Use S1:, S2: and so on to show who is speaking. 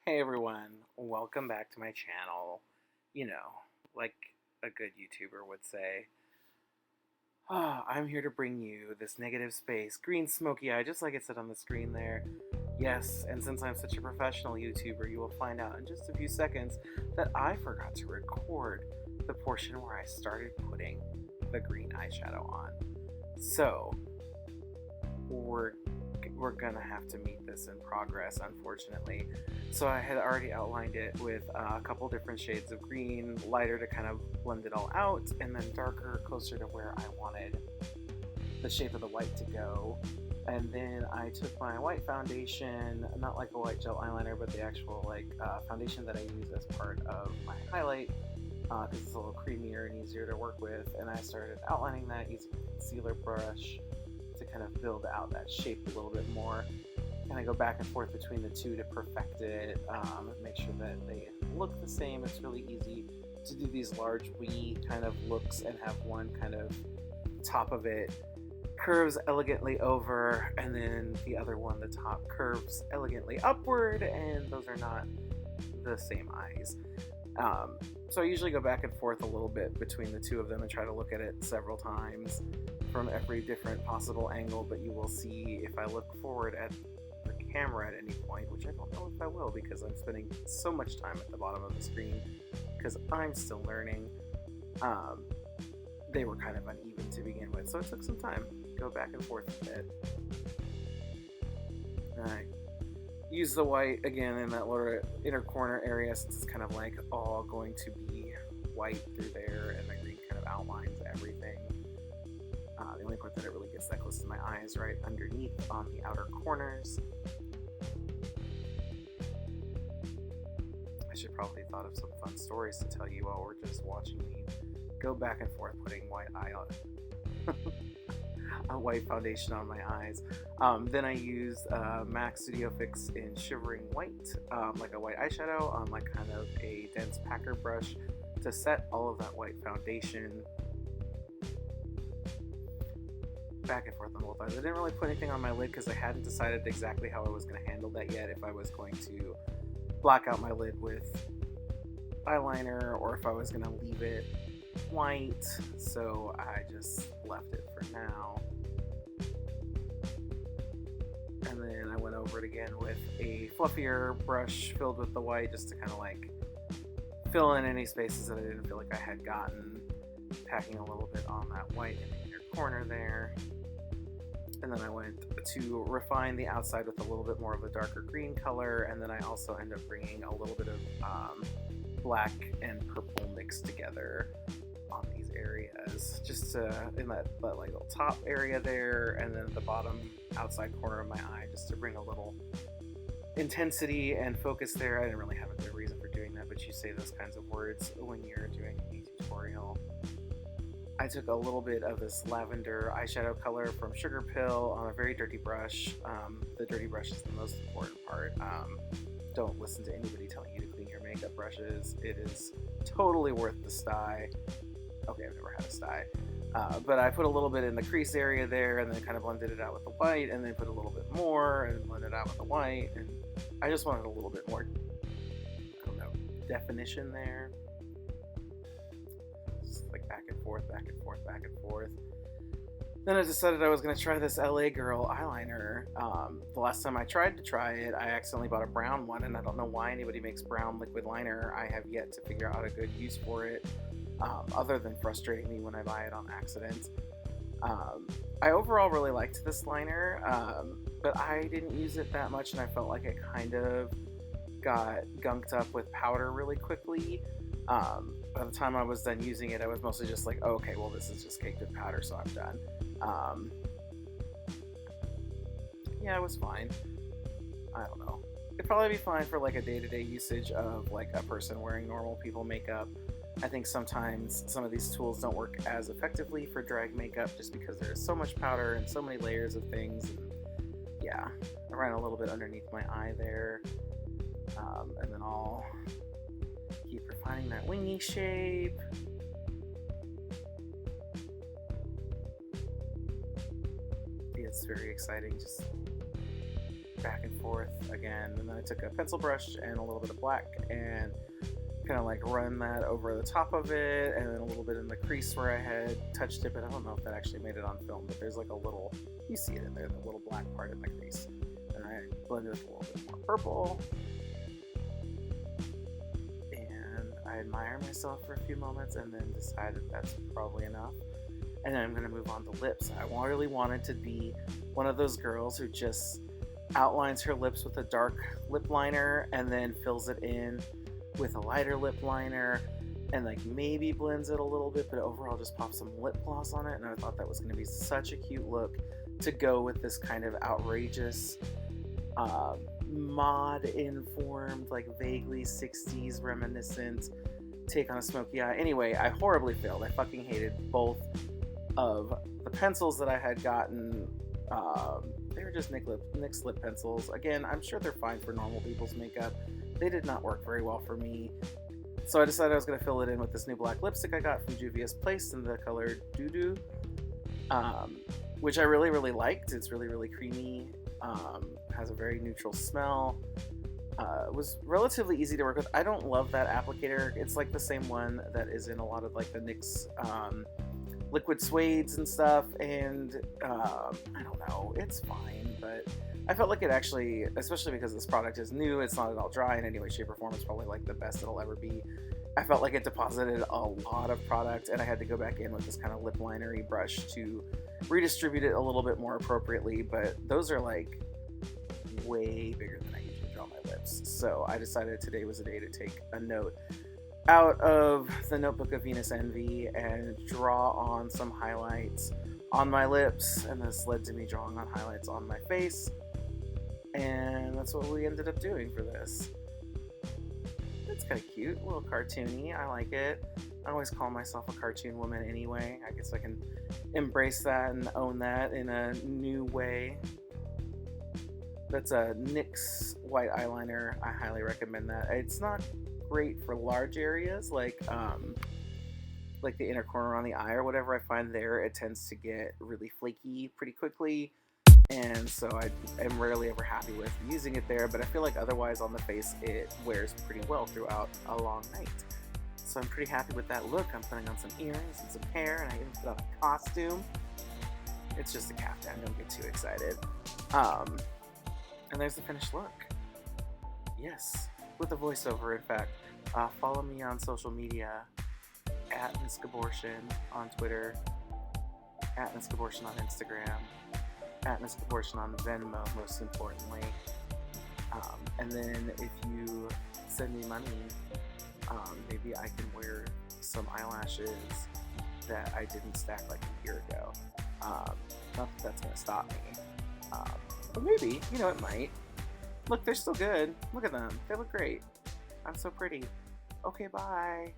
S1: Hey everyone, welcome back to my channel. You know, like a good YouTuber would say. I'm here to bring you this negative space, green smoky eye, just like it said on the screen there. Yes, and since I'm such a professional YouTuber, you will find out in just a few seconds that I forgot to record the portion where I started putting the green eyeshadow on. So, we're gonna have to meet this in progress, unfortunately. So I had already outlined it with a couple different shades of green, lighter to kind of blend it all out, and then darker closer to where I wanted the shape of the white to go. And then I took my white foundation, not like a white gel eyeliner, but the actual foundation that I use as part of my highlight, because it's a little creamier and easier to work with, and I started outlining that using a concealer brush to kind of build out that shape a little bit more. Kind of go back and forth between the two to perfect it, make sure that they look the same. It's really easy to do these large V kind of looks and have one kind of top of it curves elegantly over, and then the other one, the top, curves elegantly upward, and those are not the same eyes. So I usually go back and forth a little bit between the two of them and try to look at it several times from every different possible angle, but you will see if I look forward at the camera at any point, which I don't know if I will because I'm spending so much time at the bottom of the screen because I'm still learning. They were kind of uneven to begin with, so it took some time to go back and forth a bit. I use the white again in that lower inner corner area since it's kind of like all going to be white through there, and the green kind of outlines everything. The only part that it really gets that close to my eye is right underneath on the outer corners. I should probably have thought of some fun stories to tell you while we're just watching me go back and forth putting white eye on a white foundation on my eyes. Then I used MAC Studio Fix in Shivering White, like a white eyeshadow on like kind of a dense packer brush to set all of that white foundation back and forth on both eyes. I didn't really put anything on my lid because I hadn't decided exactly how I was going to handle that yet, if I was going to black out my lid with eyeliner or if I was going to leave it white, so I just left it for now. And then I went over it again with a fluffier brush filled with the white just to kind of like fill in any spaces that I didn't feel like I had gotten, packing a little bit on that white in the inner corner there. And then I went to refine the outside with a little bit more of a darker green color, and then I also ended up bringing a little bit of black and purple mixed together on these areas, just to, in that like little top area there, and then the bottom outside corner of my eye, just to bring a little intensity and focus there. I didn't really have a good reason for doing that, but you say those kinds of words when you're doing a tutorial. I took a little bit of this lavender eyeshadow color from Sugar Pill on a very dirty brush. The dirty brush is the most important part. Don't listen to anybody telling you to clean your makeup brushes. It is totally worth the sty. Okay, I've never had a sty. But I put a little bit in the crease area there, and then kind of blended it out with the white, and then put a little bit more, and blended it out with the white, and I just wanted a little bit more, I don't know, definition there. Just like back and forth, back and forth, back and forth. Then I decided I was going to try this LA Girl eyeliner. The last time I tried to try it, I accidentally bought a brown one, and I don't know why anybody makes brown liquid liner. I have yet to figure out a good use for it, other than frustrating me when I buy it on accident. I overall really liked this liner, but I didn't use it that much, and I felt like it kind of got gunked up with powder really quickly. By the time I was done using it, I was mostly just like, oh, okay, well, this is just caked with powder, so I'm done. Yeah, it was fine. I don't know. It'd probably be fine for like a day-to-day usage of like a person wearing normal people makeup. I think sometimes some of these tools don't work as effectively for drag makeup just because there is so much powder and so many layers of things. And yeah, I ran a little bit underneath my eye there. And then I'll keep refining that wingy shape. It's very exciting just back and forth again. And then I took a pencil brush and a little bit of black and kind of like run that over the top of it, and then a little bit in the crease where I had touched it, but I don't know if that actually made it on film, but there's like a little, you see it in there, the little black part in the crease. And I blended with a little bit more purple. And I admire myself for a few moments and then decided that's probably enough. And then I'm going to move on to lips. I really wanted to be one of those girls who just outlines her lips with a dark lip liner and then fills it in with a lighter lip liner and like maybe blends it a little bit, but overall just pop some lip gloss on it. And I thought that was going to be such a cute look to go with this kind of outrageous mod informed, like vaguely 60s reminiscent take on a smoky eye. Anyway, I horribly failed. I fucking hated both of the pencils that I had gotten. They were just NYX lip pencils. Again, I'm sure they're fine for normal people's makeup. They did not work very well for me. So I decided I was going to fill it in with this new black lipstick I got from Juvia's Place in the color Doo Doo, which I really, really liked. It's really, really creamy, has a very neutral smell. It was relatively easy to work with. I don't love that applicator. It's like the same one that is in a lot of like the NYX liquid suedes and stuff, and I don't know, it's fine, but I felt like it actually, especially because this product is new, it's not at all dry in any way, shape, or form, it's probably like the best it'll ever be. I felt like it deposited a lot of product, and I had to go back in with this kind of lip linery brush to redistribute it a little bit more appropriately, but those are like way bigger than I usually draw my lips. So I decided today was a day to take a note out of the notebook of Venus Envy and draw on some highlights on my lips, and this led to me drawing on highlights on my face, and that's what we ended up doing for this. It's kind of cute, a little cartoony. I like it. I always call myself a cartoon woman anyway. I guess I can embrace that and own that in a new way. That's a NYX white eyeliner. I highly recommend that. It's not great for large areas like the inner corner on the eye or whatever. I find there it tends to get really flaky pretty quickly, and so I am rarely ever happy with using it there, but I feel like otherwise on the face it wears pretty well throughout a long night. So I'm pretty happy with that look. I'm putting on some earrings and some hair, and I even put on a costume. It's just a caftan, don't get too excited. And there's the finished look. Yes, with a voiceover, in fact. Follow me on social media at MissGabortion on Twitter, at MissGabortion on Instagram, at MissGabortion on Venmo, most importantly. And then if you send me money, maybe I can wear some eyelashes that I didn't stack like a year ago. Not that that's going to stop me. But maybe, it might. Look, they're still good. Look at them. They look great. I'm so pretty. Okay, bye.